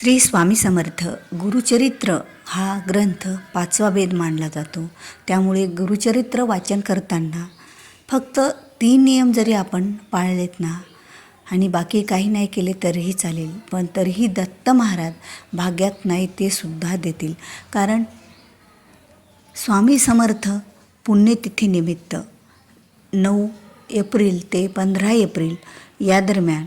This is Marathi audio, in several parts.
श्री स्वामी समर्थ गुरुचरित्र हा ग्रंथ पाचवा वेद मानला जातो. त्यामुळे गुरुचरित्र वाचन करताना फक्त 3 नियम जरी आपण पाळलेत ना आणि बाकी काही नाही केले तरीही चालेल, पण तरीही दत्त महाराज भाग्यात नाही ते सुद्धा देतील. कारण स्वामी समर्थ पुण्यतिथीनिमित्त 9 एप्रिल ते 15 एप्रिल या दरम्यान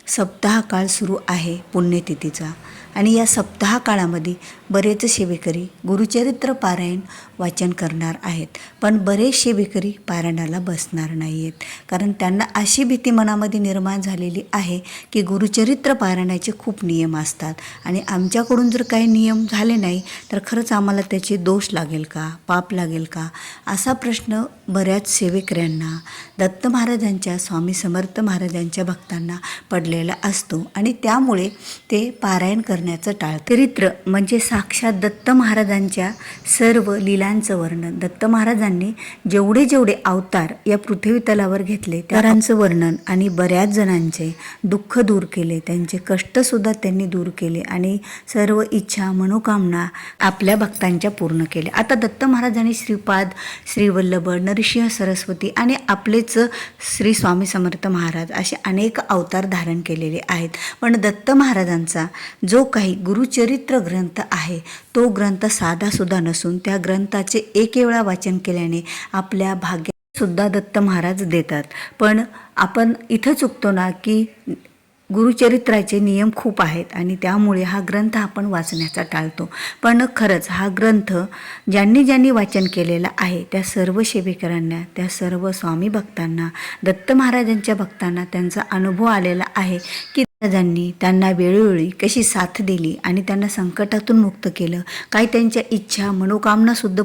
सप्ताह काळ सुरू आहे पुण्यतिथीचा. आणि या सप्ताह काळामध्ये बरेच सेवेकरी गुरुचरित्र पारायण वाचन करणार आहेत, पण बरेच सेवेकरी पारायणाला बसणार नाही आहेत. कारण त्यांना अशी भीती मनामध्ये निर्माण झालेली आहे की गुरुचरित्र पारायणाचे खूप नियम असतात आणि आमच्याकडून जर काही नियम झाले नाही तर खरंच आम्हाला त्याचे दोष लागेल का, पाप लागेल का, असा प्रश्न बऱ्याच सेवेकऱ्यांना, दत्त महाराजांच्या, स्वामी समर्थ महाराजांच्या भक्तांना पडलेला असतो आणि त्यामुळे ते पारायण करण्याचं टाळतात. चरित्र म्हणजे साक्षात दत्त महाराजांच्या सर्व लीलांचं वर्णन. दत्त महाराजांनी जेवढे जेवढे अवतार या पृथ्वी तलावर घेतले त्याचं वर्णन आणि बऱ्याच जणांचे दुःख दूर केले, त्यांचे कष्टसुद्धा त्यांनी दूर केले आणि सर्व इच्छा मनोकामना आपल्या भक्तांच्या पूर्ण केल्या. आता दत्त महाराजांनी श्रीपाद, श्रीवल्लभ, नरसिंह सरस्वती आणि आपलेच श्री स्वामी समर्थ महाराज असे अनेक अवतार धारण केलेले आहेत. पण दत्त महाराजांचा जो काही गुरुचरित्र ग्रंथ आहे तो ग्रंथ साधासुद्धा नसून त्या ग्रंथाचे एक वेळा वाचन केल्याने आपल्या भाग्यात सुद्धा दत्त महाराज देतात. पण आपण इथं चुकतो ना की गुरुचरित्राचे नियम खूप आहेत आणि त्यामुळे हा ग्रंथ आपण वाचण्याचा टाळतो. पण खरंच हा ग्रंथ ज्यांनी ज्यांनी वाचन केलेला आहे त्या सर्व सेवेकरांना, त्या सर्व स्वामी भक्तांना, दत्त महाराजांच्या भक्तांना त्यांचा अनुभव आलेला आहे की महाराजांनी त्यांना वेळोवेळी कशी साथ दिली आणि त्यांना संकटातून मुक्त केलं, काही त्यांच्या इच्छा मनोकामनासुद्धा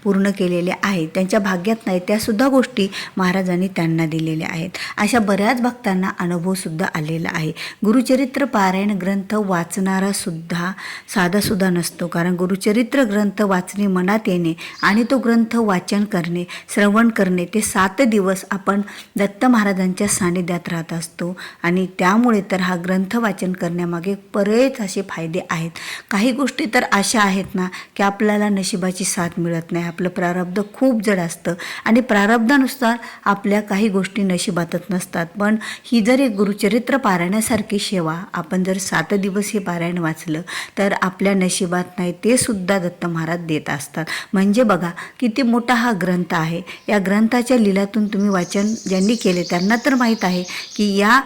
पूर्ण केलेल्या आहेत. त्यांच्या भाग्यात नाही त्यासुद्धा गोष्टी महाराजांनी त्यांना दिलेल्या आहेत. अशा बऱ्याच भक्तांना अनुभवसुद्धा आलेला आहे. गुरुचरित्र पारायण ग्रंथ वाचणारा सुद्धा साधासुद्धा नसतो. कारण गुरुचरित्र ग्रंथ वाचणे, मनात येणे आणि तो ग्रंथ वाचन करणे, श्रवण करणे, ते 7 दिवस आपण दत्त महाराजांच्या सानिध्यात राहत असतो आणि त्यामुळे तर हा ग्रंथ वाचन करण्यामागे बरेच असे फायदे आहेत. काही गोष्टी तर अशा आहेत ना की आपल्याला नशिबाची साथ मिळत नाही, आपलं प्रारब्ध खूप जड असतं आणि प्रारब्धानुसार आपल्या काही गोष्टी नशिबातच नसतात. पण ही जर एक गुरुचरित्र पारायणासारखी सेवा आपण जर 7 दिवस हे पारायण वाचलं तर आपल्या नशिबात नाही ते सुद्धा दत्त महाराज देत असतात. म्हणजे बघा किती मोठा हा ग्रंथ आहे. या ग्रंथाच्या लीलातून तुम्ही वाचन ज्यांनी केले त्यांना तर माहीत आहे की या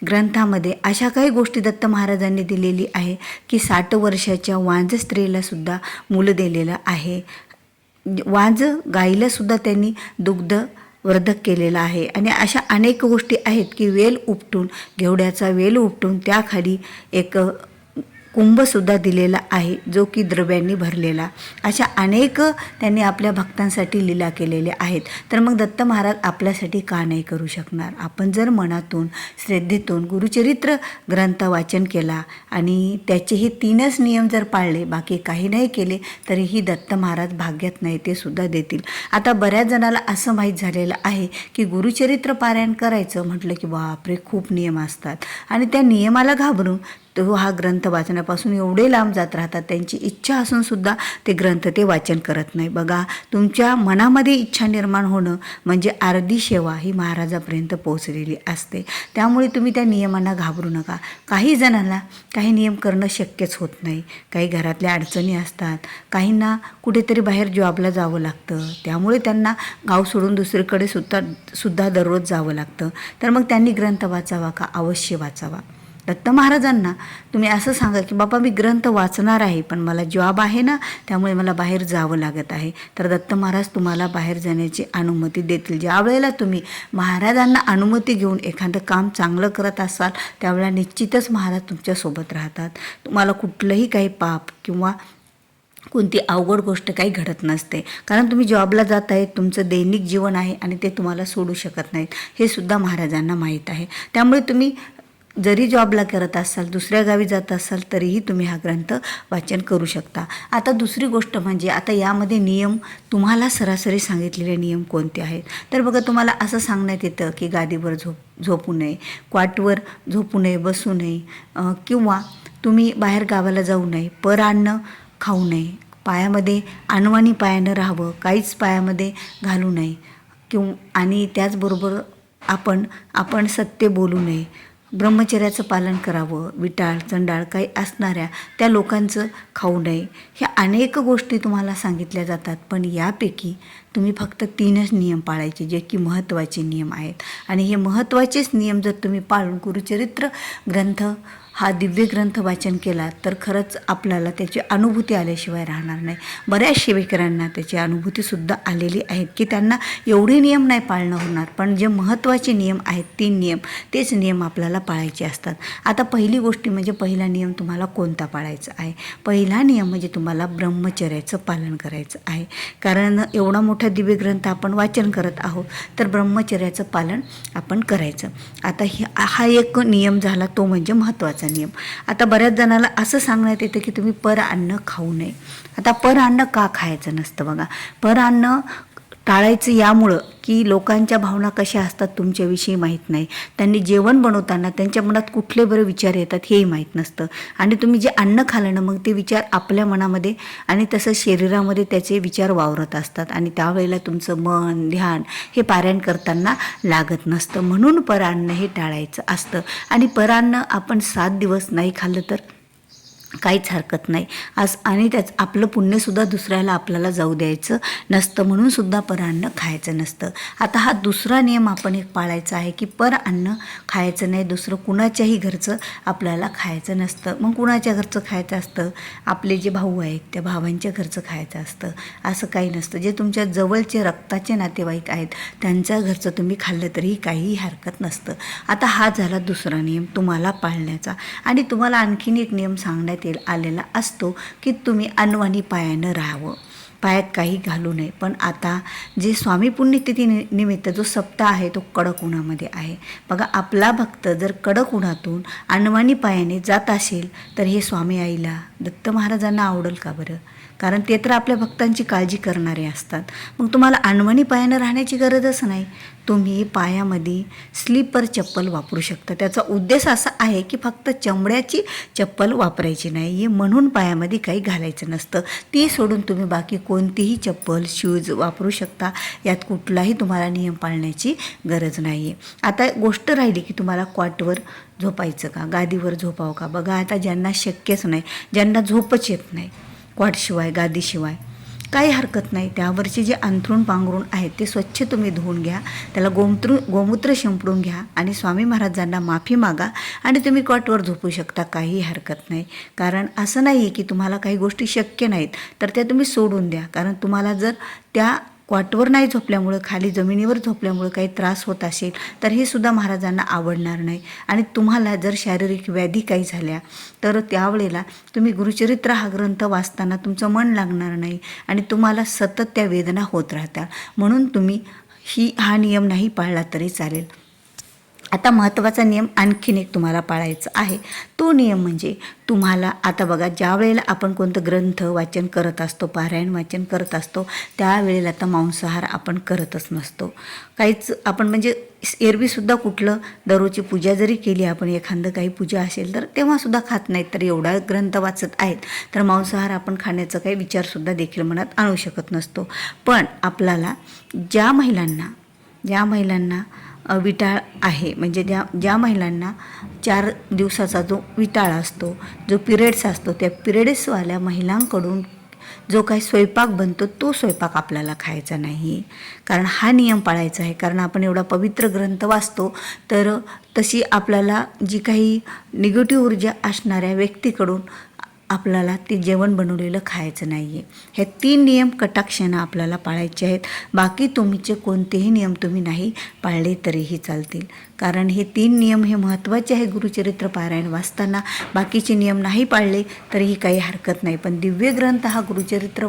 ग्रंथामध्ये अशा काही गोष्टी दत्त महाराजांनी दिलेली आहे की 60 वर्षाच्या वांज स्त्रीला सुद्धा मुलं दिलेलं आहे. वांज गाईलासुद्धा त्यांनी दुग्ध वर्धक केलेला आहे आणि अशा अनेक गोष्टी आहेत की वेल उपटून, घेवड्याचा वेल उपटून त्याखाली एक कुंभसुद्धा दिलेला आहे जो की द्रव्यांनी भरलेला. अशा अनेक त्यांनी आपल्या भक्तांसाठी लीला केलेल्या आहेत. तर मग दत्त महाराज आपल्यासाठी का नाही करू शकणार? आपण जर मनातून श्रद्धेतून गुरुचरित्र ग्रंथ वाचन केला आणि त्याचे हे 3च नियम जर पाळले, बाकी काही नाही केले, तरीही दत्त महाराज भाग्यात नाही ते सुद्धा देतील. आता बऱ्याच जणाला असं माहीत झालेलं आहे की गुरुचरित्र पारायण करायचं म्हटलं की बापरे खूप नियम असतात आणि त्या नियमाला घाबरून तो हा ग्रंथ वाचण्यापासून एवढे लांब जात राहतात. त्यांची इच्छा असून सुद्धा ते ग्रंथ ते वाचन करत नाही. बघा, तुमच्या मनामध्ये इच्छा निर्माण होणं म्हणजे अर्धी सेवा ही महाराजापर्यंत पोहोचलेली असते. त्यामुळे तुम्ही त्या नियमांना घाबरू नका. काही जणांना काही नियम करणं शक्यच होत नाही, काही घरातल्या अडचणी असतात, काहींना कुठेतरी बाहेर जॉबला जावं लागतं, त्यामुळे त्यांना गाव सोडून दुसरीकडे सुद्धा दररोज जावं लागतं. तर मग त्यांनी ग्रंथ वाचावा का? अवश्य वाचावा. दत्त महाराजांना तुम्ही असं सांगा की बाबा मी ग्रंथ वाचणार आहे पण मला जॉब आहे ना, त्यामुळे मला बाहेर जावं लागत आहे, तर दत्त महाराज तुम्हाला बाहेर जाण्याची अनुमती देतील. ज्या वेळेला तुम्ही महाराजांना अनुमती घेऊन एखादं काम चांगलं करत असाल त्यावेळेला निश्चितच महाराज तुमच्यासोबत राहतात. तुम्हाला कुठलंही काही पाप किंवा कोणती अवघड गोष्ट काही घडत नसते. कारण तुम्ही जॉबला जात आहे, तुमचं दैनिक जीवन आहे आणि ते तुम्हाला सोडू शकत नाहीत, हे सुद्धा महाराजांना माहीत आहे. त्यामुळे तुम्ही जरी जॉबला करत असाल, दुसऱ्या गावी जात असाल, तरीही तुम्ही हा ग्रंथ वाचन करू शकता. आता दुसरी गोष्ट म्हणजे आता यामध्ये नियम तुम्हाला सरासरी सांगितलेले नियम कोणते आहेत? तर बघा, तुम्हाला असं सांगण्यात येतं की गादीवर झोपू नये, क्वाटवर झोपू नये, बसू नये किंवा तुम्ही बाहेर गावाला जाऊ नये, अन्न खाऊ नये, पायामध्ये अनवाणी पायानं राहावं, काहीच पायामध्ये घालू नये आणि त्याचबरोबर आपण सत्य बोलू नये, ब्रह्मचर्याचं पालन करावं, विटाळ चंडाळ काही असणाऱ्या त्या लोकांचं खाऊ नये. ह्या अनेक गोष्टी तुम्हाला सांगितल्या जातात, पण यापैकी तुम्ही फक्त 3च नियम पाळायचे जे की महत्त्वाचे नियम आहेत. आणि हे महत्त्वाचेच नियम जर तुम्ही पाळून गुरुचरित्र ग्रंथ हा दिव्य ग्रंथ वाचन केला तर खरंच आपल्याला त्याची अनुभूती आल्याशिवाय राहणार नाही. बऱ्याच सेवेकरांना त्याची अनुभूतीसुद्धा आलेली आहेत की त्यांना एवढे नियम नाही पाळणं होणार, पण जे महत्त्वाचे नियम आहेत 3 नियम तेच नियम आपल्याला पाळायचे असतात. आता पहिली गोष्ट म्हणजे पहिला नियम तुम्हाला कोणता पाळायचा आहे? पहिला नियम म्हणजे तुम्हाला ब्रह्मचर्याचं पालन करायचं आहे. कारण एवढा मोठा दिव्य ग्रंथ आपण वाचन करत आहोत तर ब्रह्मचर्याचं पालन आपण करायचं. आता हा एक नियम झाला, तो म्हणजे महत्त्वाचा नियम. आता बऱ्याच जणाला असं सांगण्यात येतं की तुम्ही अन्न खाऊ नये. आता अन्न का खायचं नसतं बघा. अन्न टाळायचं यामुळं की लोकांच्या भावना कशा असतात तुमच्याविषयी माहीत नाही. त्यांनी जेवण बनवताना त्यांच्या मनात कुठले बरं विचार येतात हेही माहीत नसतं. आणि तुम्ही जे अन्न खाल्लं ना मग ते विचार आपल्या मनामध्ये आणि तसं शरीरामध्ये त्याचे विचार वावरत असतात आणि त्यावेळेला तुमचं मन ध्यान हे पारायण करताना लागत नसतं. म्हणून अन्न हे टाळायचं असतं. आणि अन्न आपण 7 दिवस नाही खाल्लं तर काहीच हरकत नाही. आणि आपलं पुण्यसुद्धा दुसऱ्याला आपल्याला जाऊ द्यायचं नसतं, म्हणून सुद्धा अन्न खायचं नसतं. आता हा दुसरा नियम आपण एक पाळायचा आहे की अन्न खायचं नाही, दुसरं कुणाच्याही घरचं आपल्याला खायचं नसतं. मग कुणाच्या घरचं खायचं असतं? आपले जे भाऊ आहेत त्या भावांच्या घरचं खायचं असतं. असं काही नसतं. जे तुमच्या जवळचे रक्ताचे नातेवाईक आहेत त्यांच्या घरचं तुम्ही खाल्लं तरीही काहीही हरकत नसतं. आता हा झाला दुसरा नियम तुम्हाला पाळण्याचा. आणि तुम्हाला आणखीन एक नियम सांगण्यात आलेला असतो की तुम्ही अनवाणी पायानं राहावं, पायात काही घालू नये. पण आता जे स्वामी पुण्यतिथी निमित्त जो सप्ताह आहे तो कडक उन्हामध्ये आहे बघा. आपला भक्त जर कडक उन्हातून अनवाणी पायाने जात असेल तर हे स्वामी आईला दत्त महाराजांना आवडेल का बरं? कारण ते तर आपल्या भक्तांची काळजी करणारे असतात. मग तुम्हाला अनवाणी पायानं राहण्याची गरजच नाही. तुम्ही पायामध्ये स्लीपर चप्पल वापरू शकता. त्याचा उद्देश असा आहे की फक्त चमड्याची चप्पल वापरायची नाही, म्हणून पायामध्ये काही घालायचं नसतं. ती सोडून तुम्ही बाकी कोणतीही चप्पल शूज वापरू शकता. यात कुठलाही तुम्हाला नियम पाळण्याची गरज नाही आहे. आता गोष्ट राहिली की तुम्हाला कॉटवर झोपायचं का, गादीवर झोपावं का? बघा आता ज्यांना शक्यच नाही, ज्यांना झोपच येत नाही कॉटशिवाय गादीशिवाय, काही हरकत नाही. त्यावरचे जे अंथरूण पांघरूण आहेत ते स्वच्छ तुम्ही धुवून घ्या, त्याला गोमूत्र शिंपडून घ्या आणि स्वामी महाराजांना माफी मागा आणि तुम्ही कॉटवर झोपू शकता, काही हरकत नाही. कारण असं नाही आहे की तुम्हाला काही गोष्टी शक्य नाहीत तर त्या तुम्ही सोडून द्या. कारण तुम्हाला जर त्या कॉटवर नाही झोपल्यामुळं, खाली जमिनीवर झोपल्यामुळं काही त्रास होत असेल तर हे सुद्धा महाराजांना आवडणार नाही. आणि तुम्हाला जर शारीरिक व्याधी काही झाल्या तर त्यावेळेला तुम्ही गुरुचरित्र हा ग्रंथ वाचताना तुमचं मन लागणार नाही आणि तुम्हाला सतत त्या वेदना होत राहतात. म्हणून तुम्ही हा नियम नाही पाळला तरी चालेल. आता महत्त्वाचा नियम आणखीन एक तुम्हाला पाळायचा आहे. तो नियम म्हणजे तुम्हाला आता बघा, ज्या वेळेला आपण कोणतं ग्रंथ वाचन करत असतो, पारायण वाचन करत असतो त्यावेळेला आता मांसाहार आपण करतच नसतो. काहीच आपण म्हणजे एरवीसुद्धा कुठलं दररोजची पूजा जरी केली आपण, एखादं काही पूजा असेल तर तेव्हासुद्धा खात नाहीत. तर एवढा ग्रंथ वाचत आहेत तर मांसाहार आपण खाण्याचा काही विचारसुद्धा देखील मनात आणू शकत नसतो. पण आपल्याला ज्या महिलांना विटाळ आहे, म्हणजे ज्या महिलांना 4 दिवसाचा जो विटाळ असतो, जो पिरियड्स असतो, त्या पिरियड्सवाल्या महिलांकडून जो काही स्वयंपाक बनतो तो स्वयंपाक आपल्याला खायचा नाही. कारण हा नियम पाळायचा आहे. कारण आपण एवढा पवित्र ग्रंथ वाचतो तर तशी आपल्याला जी काही निगेटिव्ह ऊर्जा असणाऱ्या व्यक्तीकडून आपल्याला ते जेवण बनवलेलं खायचं नाही आहे. हे 3 नियम कटाक्षानं आपल्याला पाळायचे आहेत. बाकी तुमचे कोणतेही नियम तुम्ही नाही पाळले तरीही चालतील. कारण हे 3 नियम हे महत्त्वाचे आहे गुरुचरित्र पारायण वाचताना. बाकीचे नियम नाही पाळले तरीही काही हरकत नाही. पण दिव्य ग्रंथ हा गुरुचरित्र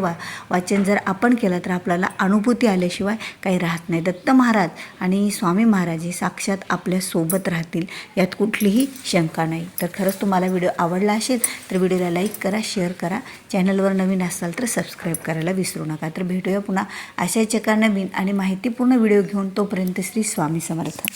वाचन जर आपण केलं तर आपल्याला अनुभूती आल्याशिवाय काही राहत नाही. दत्त महाराज आणि स्वामी महाराज हे साक्षात आपल्यासोबत राहतील, यात कुठलीही शंका नाही. तर खरंच तुम्हाला व्हिडिओ आवडला असेल तर व्हिडिओला लाईक करा, शेअर करा. चॅनलवर नवीन असाल तर सबस्क्राईब करायला विसरू नका. तर भेटूया पुन्हा अशाच एका नवीन आणि माहितीपूर्ण व्हिडिओ घेऊन. तोपर्यंत श्री स्वामी समर्थ.